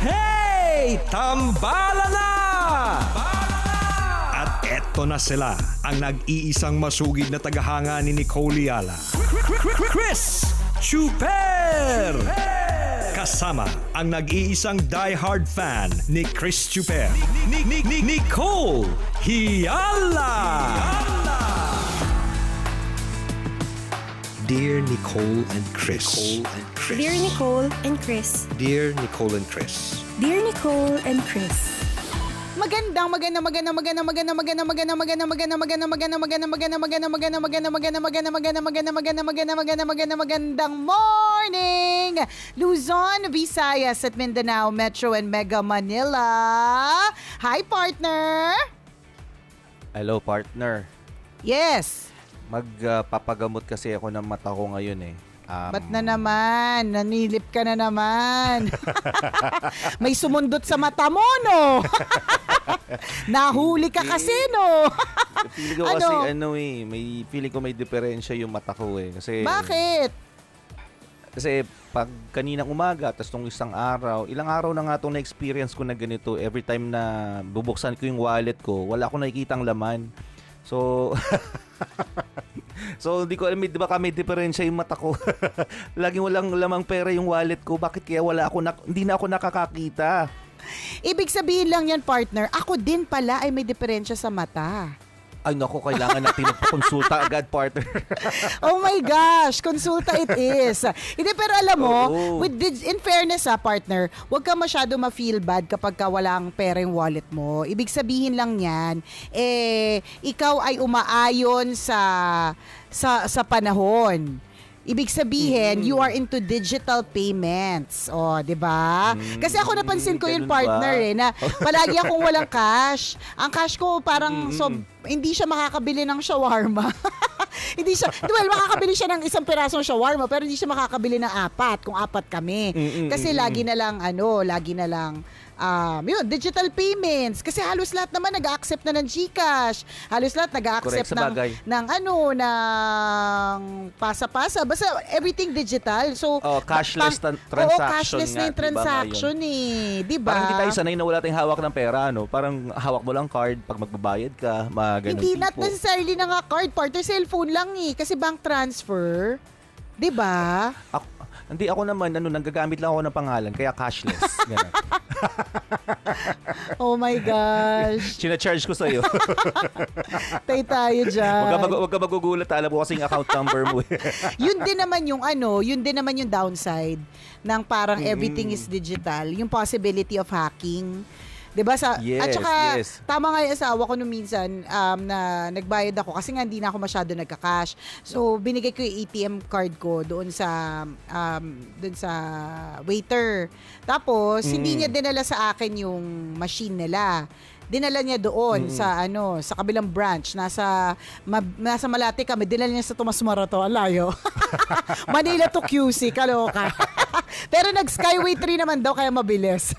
Hey! Tambala na! At eto na sila, ang nag-iisang masugid na tagahanga ni Nicole Yala. Chris Chuper! Kasama ang nag-iisang die-hard fan ni Chris Chuper. Nicole Yala! Dear Nicole and Chris. Dear Nicole and Chris. Dear Nicole and Chris. Dear Nicole and Chris. Magandang morning! Luzon, Visayas at Mindanao, Metro and Mega Manila. Hi, partner! Hello, partner. Yes. Magpapagamot kasi ako ng mata ko ngayon eh. Ba't na naman? Nanilip ka na naman. May sumundot sa mata mo, no? Nahuli ka kasi, no? Feeling ko kasi may feeling ko may diferensya yung mata ko eh. Kasi Bakit? Kasi pag kaninang umaga, tapos nung isang araw, ilang araw na nga itong na-experience ko na ganito, every time na bubuksan ko yung wallet ko, wala akong nakikitang laman. So, so hindi ko alam, di ba may diferensya yung mata ko. Laging walang lamang pera yung wallet ko. Bakit kaya hindi na ako nakakakita? Ibig sabihin lang yan, partner, ako din pala ay may diferensya sa mata. Ay naku, kailangan natin magpakonsulta agad, partner. Oh my gosh, konsulta it is. Hindi, pero alam mo, in fairness partner, huwag ka masyado ma-feel bad kapag ka walang pera yung wallet mo. Ibig sabihin lang yan, ikaw ay umaayon sa panahon. Ibig sabihin, you are into digital payments. Oh, 'di ba? Kasi ako napansin ko yung partner na palagi akong walang cash. Ang cash ko parang hindi siya makakabili ng shawarma. Hindi siya, well, makakabili siya ng isang pirasong shawarma pero hindi siya makakabili ng apat kung apat kami. Kasi lagi na lang yun, digital payments. Kasi halos lahat naman nag-accept na ng GCash. Halos lahat nag-accept ng pasa-pasa. Basta everything digital. So, cashless transaction. Cashless na yung transaction diba? Parang hindi tayo sanay na wala tayong hawak ng pera, no? Parang hawak mo lang card pag magbabayad ka, mga ganun hindi, tipo. Not necessarily na nga card, partner, cellphone lang kasi bank transfer. Diba? Ako naman, nanggagamit lang ako ng pangalan, kaya cashless. Ganun. Oh my gosh. Sina-charge ko sa'yo. Tayo dyan. Huwag ka magugulat, alam mo kasing account number mo. Yun din naman yung downside ng parang everything is digital, yung possibility of hacking. 'Di ba at saka tama nga yung asawa ko nung minsan na nagbayad ako kasi nga hindi na ako masyado nagka-cash. So binigay ko yung ATM card ko doon sa waiter. Tapos hindi niya dinala sa akin yung machine nila. Dinala niya doon sa kabilang branch, nasa Malate kami, dinala niya sa Tomas Morato, alayo. Manila to QC, kaloka. Pero nag-Skyway 3 naman daw kaya mabilis.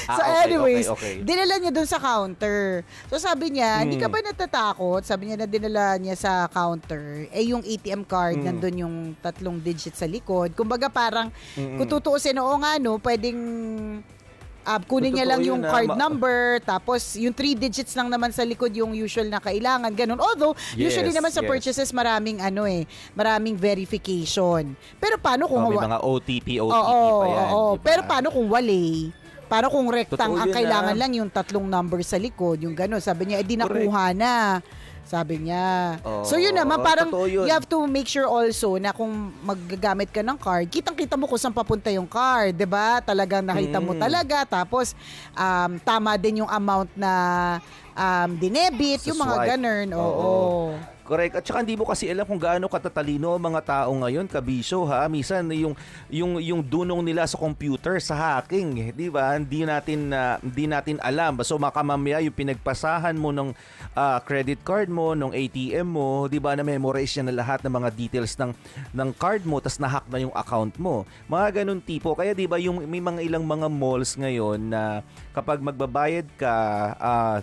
So anyways, dinala niya doon sa counter. So sabi niya, hindi ka ba natatakot? Sabi niya na dinala niya sa counter, yung ATM card, nandun yung 3 digits sa likod. Kumbaga parang, kung tutuusin, pwedeng kunin niya lang yung card number, tapos yung 3 digits lang naman sa likod yung usual na kailangan, ganun. Although, usually naman sa purchases, maraming verification. Pero paano kung may mga OTP pa yan. Diba? Pero paano kung wali? Paano kung rectang ang kailangan lang yung 3 number sa likod, yung ganun. Sabi niya, di nakuha na. Sabi niya. So yun naman, parang you have to make sure also na kung maggagamit ka ng card, kitang-kita mo kung saan papunta yung card, 'di ba? Talagang nakita mo talaga, tapos tama din yung amount na dinebit, yung mga ganun. Oo. Correct. At saka hindi mo kasi alam kung gaano katatalino ang mga tao ngayon, kabisyo ha. Minsan yung dunong nila sa computer, sa hacking, 'di ba? Hindi natin alam. So makamamaya yung pinagpasahan mo ng credit card mo, ng ATM mo, 'di ba, na memorize niya na lahat ng mga details ng card mo, tas na-hack na yung account mo. Mga ganun tipo. Kaya 'di ba yung may mga ilang mga malls ngayon na kapag magbabayad ka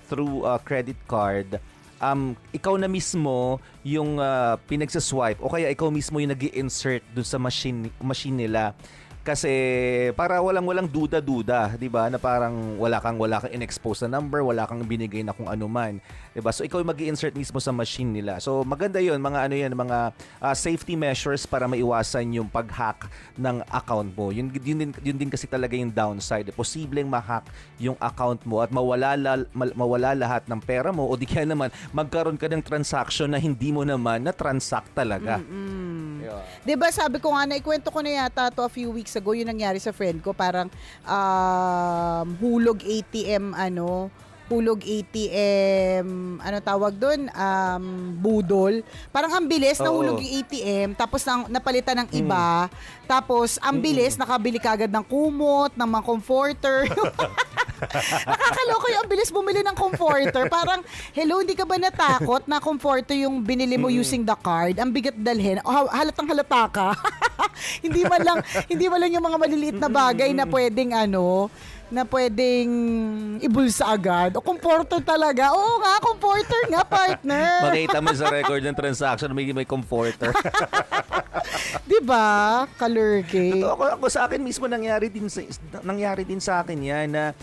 through credit card, ikaw na mismo yung pinagsaswipe o kaya ikaw mismo yung nag-i-insert dun sa machine nila Kasi para walang duda-duda, 'di ba? Na parang wala kang in-expose na number, wala kang binigay na kung ano man, 'di ba? So ikaw mag-i-insert mismo sa machine nila. So maganda 'yon, mga safety measures para maiwasan yung pag-hack ng account mo. Yun din kasi talaga yung downside. Posibleng ma-hack yung account mo at mawala lahat ng pera mo o di kaya naman magkaroon ka ng transaction na hindi mo naman na-transact talaga. Yeah. 'Di ba sabi ko nga, naikwento ko na yata to a few weeks ago, yung nangyari sa friend ko, parang hulog ATM, tawag doon, budol. Parang ang bilis, nahulog yung ATM, tapos napalitan ng iba, tapos ang bilis, nakabili kagad ng kumot, ng mga comforter. Nakakaloko yung ang bilis bumili ng comforter. Parang, hello, hindi ka ba natakot na comforter yung binili mo using the card? Ang bigat dalhin. Halatang halata ka. hindi man lang yung mga maliliit na bagay na pwedeng ibulsa agad. O comforter talaga. Oo nga, comforter nga, partner. Makita mo sa record ng transaction, may comforter. Diba? Kalurke. Ako sa akin mismo nangyari din sa akin yan na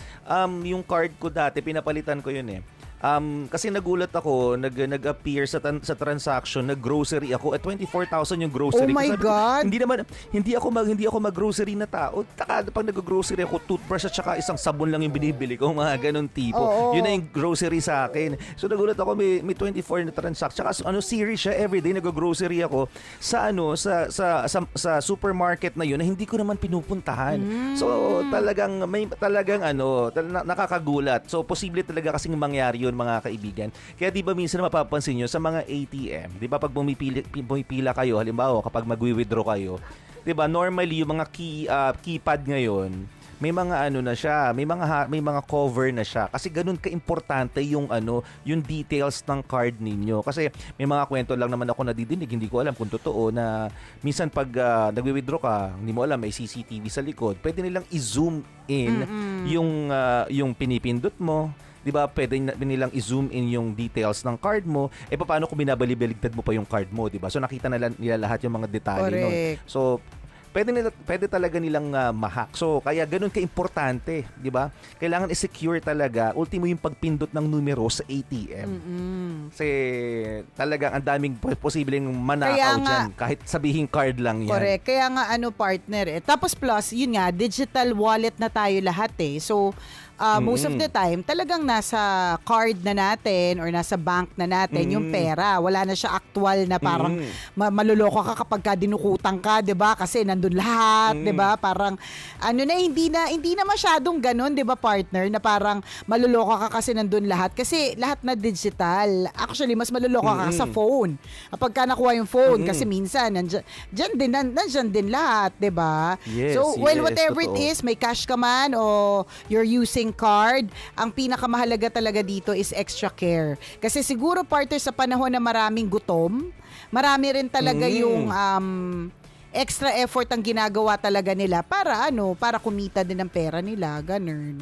yung card ko dati, pinapalitan ko yun eh. Kasi nagulat ako, nag-appear sa transaction, nag-grocery ako at 24,000 yung grocery. Oh my God! Hindi ako mag-grocery na tao. Pag nag-grocery ako, toothbrush at saka isang sabon lang yung binibili ko, mga ganun tipo. Oo. Yun na yung grocery sa akin. So nagulat ako, may 24 na transaction. Tsaka series siya, everyday nag-grocery ako sa supermarket na yun na hindi ko naman pinupuntahan. So talagang nakakagulat. So posible talaga kasing mangyari yun, mga kaibigan. Kaya di ba minsan mapapansin nyo sa mga ATM, di ba pag pumipila kayo, halimbawa kapag mag-withdraw kayo, di ba normally yung mga keypad ngayon, may mga na siya, may mga cover na siya kasi ganun kaimportante yung yung details ng card ninyo. Kasi may mga kwento lang naman ako nadidinig, hindi ko alam kung totoo, na minsan pag nagwi-withdraw ka, hindi mo alam may CCTV sa likod, pwede nilang i-zoom in yung pinipindot mo. 'Di ba? Pwede nilang i-zoom in yung details ng card mo. Paano kung binabalibaligtad mo pa yung card mo, 'di ba? So nakita nila lahat yung mga detalye nun. So pwede talaga nilang ma-hack. So kaya ganun ka-importante, 'di ba? Kailangan i-secure talaga ultimo yung pagpindot ng numero sa ATM. Kasi talagang ang daming posibleng manakaw diyan kahit sabihin card lang 'yan. Correct. Kaya nga partner Tapos plus, yun nga, digital wallet na tayo lahat eh. So most of the time, talagang nasa card na natin or nasa bank na natin yung pera. Wala na siya actual na parang maluloko ka kapag dinukutang ka, 'di ba? Kasi nandun lahat, 'di ba? Parang hindi na masyadong ganoon, 'di ba, partner, na parang maluloko ka kasi nandun lahat. Kasi lahat na digital. Actually, mas maluloko ka sa phone. Kapag ka nakuha yung phone, kasi minsan nandiyan din lahat, 'di ba? Yes, So, whatever totoo. it is, may cash ka man o you're using card, ang pinakamahalaga talaga dito is extra care. Kasi siguro, partner, sa panahon na maraming gutom, marami rin talaga yung extra effort ang ginagawa talaga nila para kumita din ng pera nila, ganun.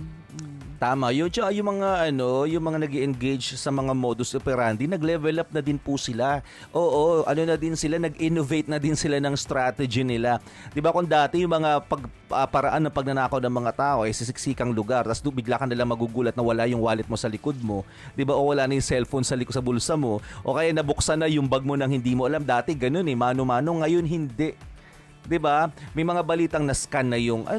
Tama. Yung mga nag-engage sa mga modus operandi, nag-level up na din po sila. Oo, na din sila, nag-innovate na din sila ng strategy nila. 'Di ba kung dati yung mga paraan ng pagnanakaw ng mga tao ay sisiksikang lugar, tapos bigla ka nalang magugulat na wala yung wallet mo sa likod mo, 'di ba? O wala na yung cellphone sa likod sa bulsa mo, o kaya nabuksan na yung bag mo nang hindi mo alam. Dati ganun mano-mano, ngayon hindi. 'Di ba? May mga balitang na-scan na yung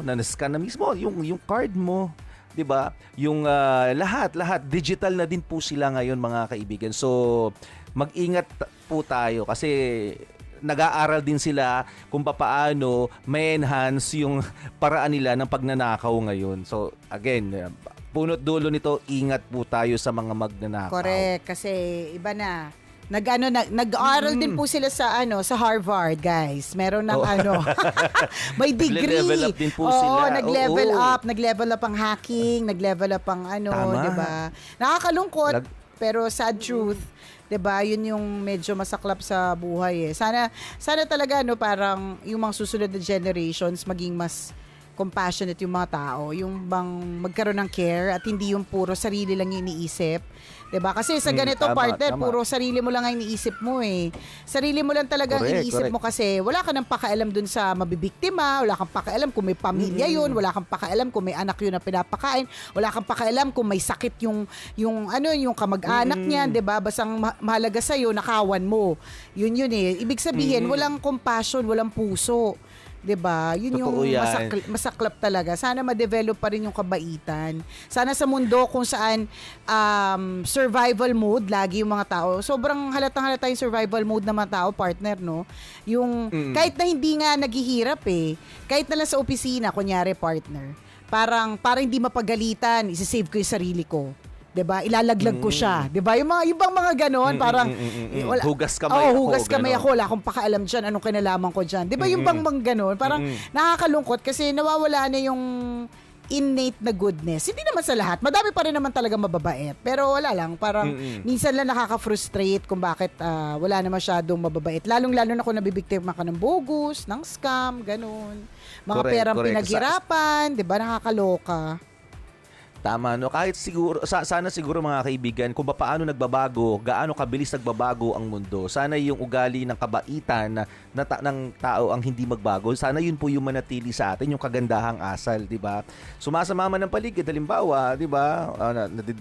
na-scan na mismo yung card mo. 'Di ba? Yung lahat digital na din po sila ngayon, mga kaibigan. So mag-ingat po tayo kasi nag-aaral din sila kung paano ma-enhance yung paraan nila ng pagnanakaw ngayon. So again, punot dulo nito, ingat po tayo sa mga magnanakaw. Correct, kasi iba na. Nag-aaral din po sila sa Harvard, guys. Meron ng may degree. Nag-level up din po Oo, sila. nag-level up ang hacking, nag-level up ang Tama. 'di ba? Nakakalungkot, pero sad truth. 'Di ba? Yun yung medyo masaklap sa buhay eh. Sana talaga parang yung mga susunod na generations maging mas compassionate yung mga tao, yung bang magkaroon ng care at hindi yung puro sarili lang yung iniisip. 'Di ba? Kasi sa ganito Tama, partner, tama. puro sarili mo lang ang iniisip mo eh. Sarili mo lang talagang Correct, iniisip correct. mo kasi wala ka nang pakialam dun sa mabibiktima, wala kang pakialam kung may pamilya yun, wala kang pakialam kung may anak yun na pinapakain, wala kang pakialam kung may sakit yung kamag-anak niyan, 'di ba? Basang mahalaga sa nakawan mo. Yun eh. Ibig sabihin, walang compassion, walang puso. 'Di ba? Yun Totoo yung yan. masaklap talaga. Sana ma-develop pa rin yung kabaitan. Sana sa mundo kung saan survival mode lagi yung mga tao. Sobrang halatang-halata yung survival mode ng mga tao, partner, no? Yung kahit na hindi nga naghihirap kahit na lang sa opisina, kunyari partner, parang hindi mapagalitan, isi-save ko yung sarili ko. 'Di ba? Ilalaglag ko siya. 'Di ba? Yung ibang mga ganoon, parang Hugas kamay ako, hugas kamay ganon. ako, wala akong pakialam diyan, anong kinalaman ko diyan. 'Di ba? Yung bang ganoon, parang nakakalungkot kasi nawawala na yung innate na goodness. Hindi naman sa lahat. Madami pa rin naman talaga mababait. Pero wala lang, parang minsan lang nakaka-frustrate kung bakit wala na masyadong mababait. Lalong-lalo na kung nabibiktima ka ng bogus, ng scam, ganoon. Mga Correct, perang correct. pinaghirapan, 'di ba? Nakakaloka. Tama, no? Kahit siguro, sana siguro mga kaibigan, kung paano nagbabago, gaano kabilis nagbabago ang mundo. Sana yung ugali ng kabaitan ng tao ang hindi magbago. Sana yun po yung manatili sa atin, yung kagandahang asal, di ba? Sumasama man ang paligid, halimbawa, di ba?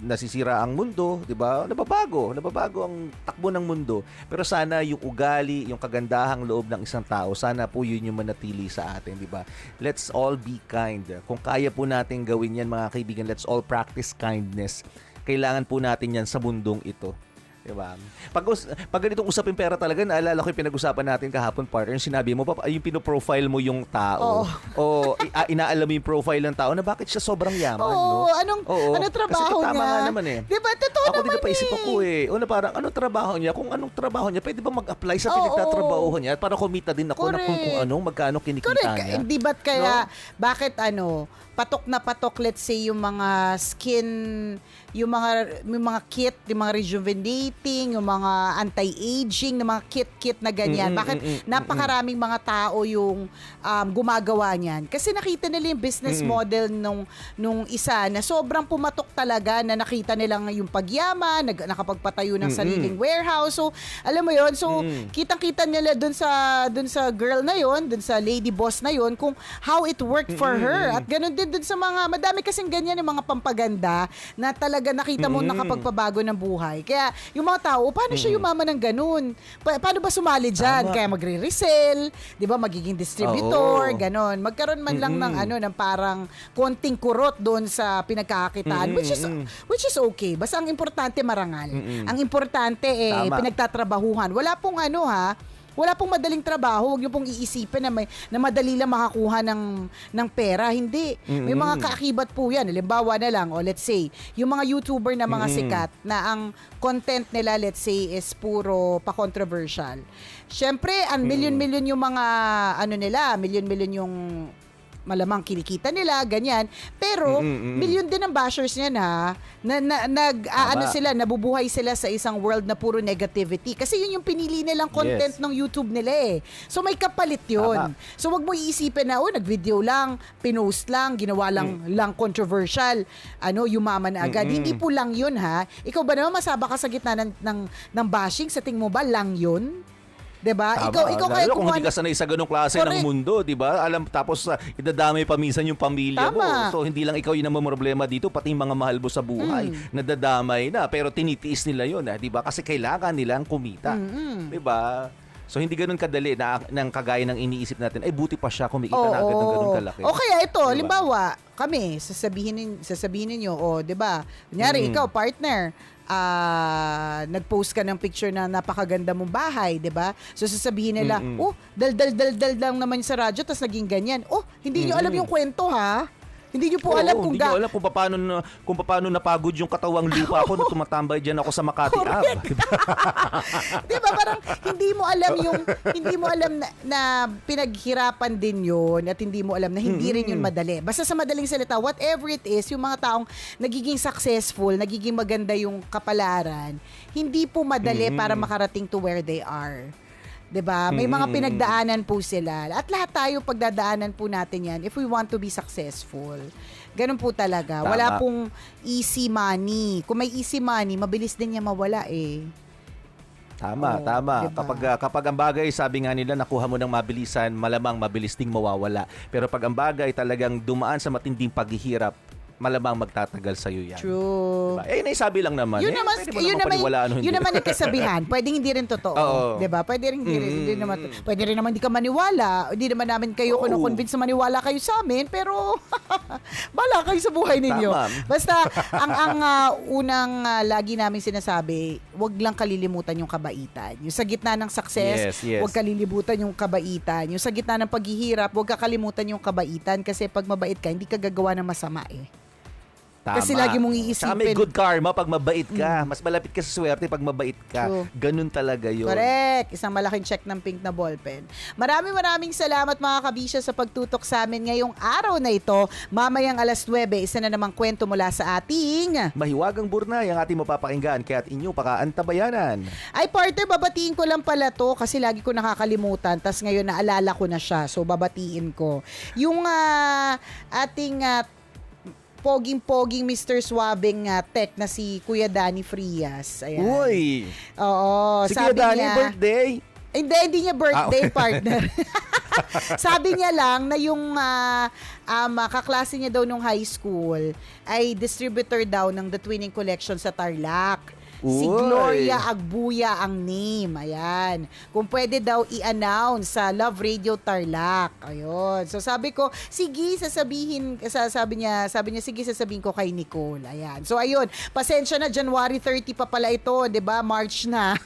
Nasisira ang mundo, di ba? Nababago ang takbo ng mundo. Pero sana yung ugali, yung kagandahang loob ng isang tao, sana po yun yung manatili sa atin, di ba? Let's all be kind. Kung kaya po natin gawin yan, mga kaibigan, let's all practice kindness. Kailangan po natin yan sa mundong ito. Diba? Pag ganitong usapin pera talaga, naalala ko yung pinag-usapan natin kahapon, partner, yung sinabi mo, yung pinoprofile mo yung tao. O inaalam mo yung profile ng tao na bakit siya sobrang yaman. Oo, no? anong trabaho kasi tama niya? nga naman eh. Diba? Totoo Ako naman din napaisip ako na parang anong trabaho niya? Kung anong trabaho niya, pwede ba mag-apply sa Oo. pinagtatrabaho niya para kumita din ako na kung Correct. magkano kinikita Correct. niya. Di ba't kaya, bakit patok na patok, let's say, yung mga skin, yung mga kit, yung mga rejuvenating, yung mga anti-aging, yung mga kit na ganyan. Bakit napakaraming mga tao yung gumagawa niyan? Kasi nakita nila yung business model nung isa na sobrang pumatok talaga, na nakita nilang yung pagyaman, nakapagpatayo ng sariling warehouse. So, alam mo yon, so kitang-kita nila dun sa girl na yon, dun sa lady boss na yon, kung how it worked for her. At ganun din dun sa mga, madami kasing ganyan yung mga pampaganda na talaga nakita mo nakapagpabago ng buhay. Kaya yung mga tao, paano siya yumaman ng ganun? Paano ba sumali dyan? Tama. Kaya magre-resell, di ba, magiging distributor, Oo. ganon. Magkaroon man lang ng parang konting kurot doon sa pinagkakakitaan, which is okay. Basta ang importante marangal. Ang importante Tama. pinagtatrabahuhan. Wala pong madaling trabaho. Huwag niyo pong iisipin na madali lang makakuha ng pera. Hindi. May mga kaakibat po yan. Halimbawa na lang, let's say, yung mga YouTuber na mga sikat na ang content nila, let's say, is puro pa-controversial. Syempre, million-million yung mga, million-million yung malamang kinikita nila, ganyan. Pero, milyon din ang bashers niyan nabubuhay sila sa isang world na puro negativity. Kasi yun yung pinili nilang content ng YouTube nila eh. So, may kapalit yun. Tama. So, wag mo iisipin na, nag-video lang, pinost lang, ginawa lang controversial, yumaman na agad. Hindi po lang yun, ha? Ikaw ba naman masaba ka sa gitna ng bashing? Sa tingin mo ba lang yun? 'Di ba? Ikaw kaya kung hindi ka sanay sa ganung klase ng mundo, 'di ba? Tapos idadamay pa minsan yung pamilya mo. So hindi lang ikaw yung problema dito, pati yung mga mahal mo sa buhay nadadamay na, pero tinitiis nila 'yon, 'di ba? Kasi kailangan nilang kumita. 'Di ba? So hindi ganoon kadali na kagaya ng iniisip natin, ay buti pa siya kumikita na agad ng ganun kalaki. O kaya ito, Diba? halimbawa, kami sasabihin ninyo, 'di ba? Kunyari ikaw partner, nag-post ka ng picture na napakaganda mong bahay, 'di ba? So sasabihin nila, dal lang naman sa radyo tas naging ganyan. Hindi niyo alam yung kwento, ha? Hindi niyo po alam kung hindi niyo alam kung paano napagod yung katawang lupa ko na tumatambay diyan ako sa Makati Ave. Di ba? Parang hindi mo alam na pinaghirapan din yun, at hindi mo alam na hindi rin yun madali. Basta sa madaling salita, whatever it is, yung mga taong nagiging successful, nagiging maganda yung kapalaran, hindi po madali para makarating to where they are. 'Diba? May mga pinagdaanan po sila. At lahat tayo pagdadaanan po natin yan if we want to be successful. Ganun po talaga. Tama. Wala pong easy money. Kung may easy money, mabilis din niya mawala eh. Tama, Oo, tama. diba? Kapag ang bagay, sabi nga nila, nakuha mo ng mabilisan, malamang mabilis ding mawawala. Pero pag ang bagay talagang dumaan sa matinding paghihirap, malamang magtatagal sa iyo yan. True. Diba? Eh, naisabi lang naman. Yun naman, pwede mo naman paniwalaan o hindi. yun naman ang kasabihan. Pwedeng hindi rin totoo. Oo. 'Di ba? Pwede rin hindi naman. Pwede rin naman hindi ka maniwala. Hindi naman namin kayo kino-convince na maniwala kayo sa amin, pero bala kayo sa buhay ninyo. Tama. Basta ang unang lagi namin sinasabi, wag lang kalilimutan yung kabaitan. Yung sa gitna ng success, Yes. wag kalilimutan yung kabaitan. Yung sa gitna ng paghihirap, wag kakalimutan yung kabaitan kasi pag mabait ka, hindi ka gagawa ng masama eh. Tama. Kasi lagi mong Saka may iisipin. good karma pag mabait ka. Mas malapit ka sa swerte pag mabait ka. True. Ganun talaga yun. Correct. Isang malaking check ng pink na ballpen. Maraming salamat mga kabisya sa pagtutok sa amin ngayong araw na ito. Mamayang alas 9, isa na namang kwento mula sa ating... Mahiwagang Burnay ang ating mapapakinggan kaya't inyong pakaantabayanan. Ay, partner, babatiin ko lang pala to kasi lagi ko nakakalimutan. Tas ngayon naalala ko na siya. So, babatiin ko. Yung ating... poging-poging Mr. Swabing tech na si Kuya Danny Frias. Ayan. Uy! Oo, Si sabi Kuya Danny, niya, birthday. hindi niya birthday, partner. Sabi niya lang na yung kaklase niya daw nung high school ay distributor daw ng The Twinning Collection sa Tarlac. Si Uy. Gloria Agbuya ang name. Ayan. Kung pwede daw i-announce sa Love Radio Tarlac. Ayun. So sabi ko, sige, sabi niya, sige, sasabihin ko kay Nicole. Ayan. So ayun, pasensya na, January 30 pa pala ito, 'di ba? March na.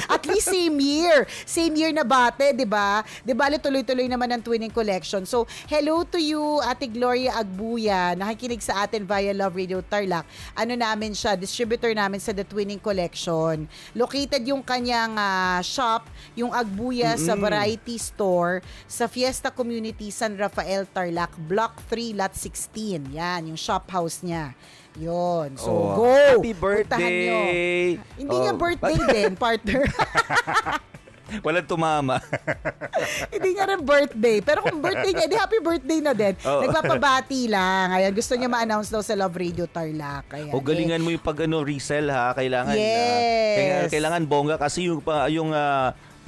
At least same year. Same year na bate, 'di ba? 'Di ba, tuloy-tuloy naman ang Twinning Collection. So, hello to you, Ate Gloria Agbuya, nakikinig sa atin via Love Radio Tarlac. Ano namin siya, distributor namin sa The Twinning Collection. Located yung kanyang shop, yung Agbuya sa Variety Store sa Fiesta Community San Rafael Tarlac, Block 3, Lot 16. Yan, yung shop house niya. Yun. So, go! Happy Puntahan nyo. birthday! Hindi niya birthday din, partner. Walang tumama. Hindi niya rin birthday. Pero kung birthday niya, di happy birthday na din. Oo. Nagpapabati lang. Ayan, gusto niya ma-announce daw sa Love Radio Tarlac. Ayan. O galingan mo yung resell ha. Kailangan Yes. kailangan bongga kasi yung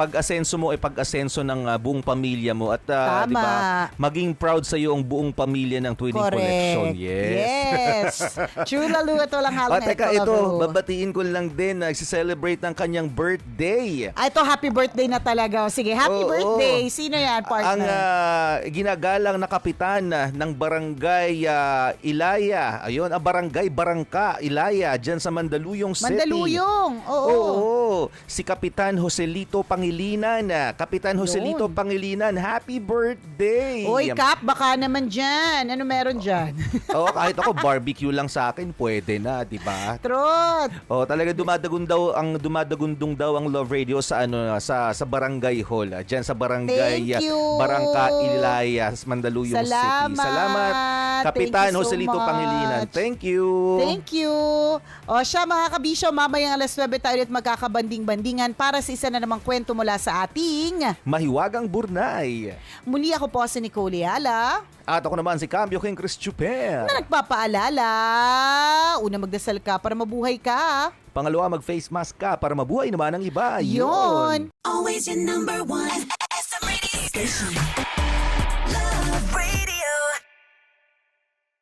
pag-asenso mo ay pag-asenso ng buong pamilya mo at Tama. di ba maging proud sa iyo ang buong pamilya ng Twinning Collection. Yes. True lalo at walang halong Teka, eto, ito, laro. babatiin ko lang din na nagsi-celebrate ng kanyang birthday. Ito, happy birthday na talaga. Sige, happy Oo. birthday. Sino yan, partner? Ang ginagalang na kapitan ng barangay Ilaya. Ayun, barangay Barangka, Ilaya, dyan sa Mandaluyong City. Mandaluyong. Oo. Oo. Si Kapitan Joselito Pangilinan. Kapitan Joselito Yun. Pangilinan, happy birthday! Oy, Kap, baka naman dyan. Ano meron dyan? Oo, kahit ako barbecue lang sa akin, pwede na, di ba? Trot. Oh, talaga dumadagundong daw ang Love Radio sa sa Barangay Hall. Diyan sa Barangay Thank you. Barangka Ilaya, Mandaluyong City. Salamat. Kapitan Thank you so Joselito much. Pangilinan. Thank you. Thank you. O siya mga kabisyo, mamayang alas 9 tayo ulit magkakabanding-bandingan para sa isa na namang kwento mula sa ating... Mahiwagang Burnay. Muli ako po si Nicole Yala At ako naman si Cambio King Chris Chuper. na nagpapaalala, una magdasal ka para mabuhay ka. Pangalawa, mag-face mask ka para mabuhay naman ang iba. Yun. Always your number one. SM Radio Station.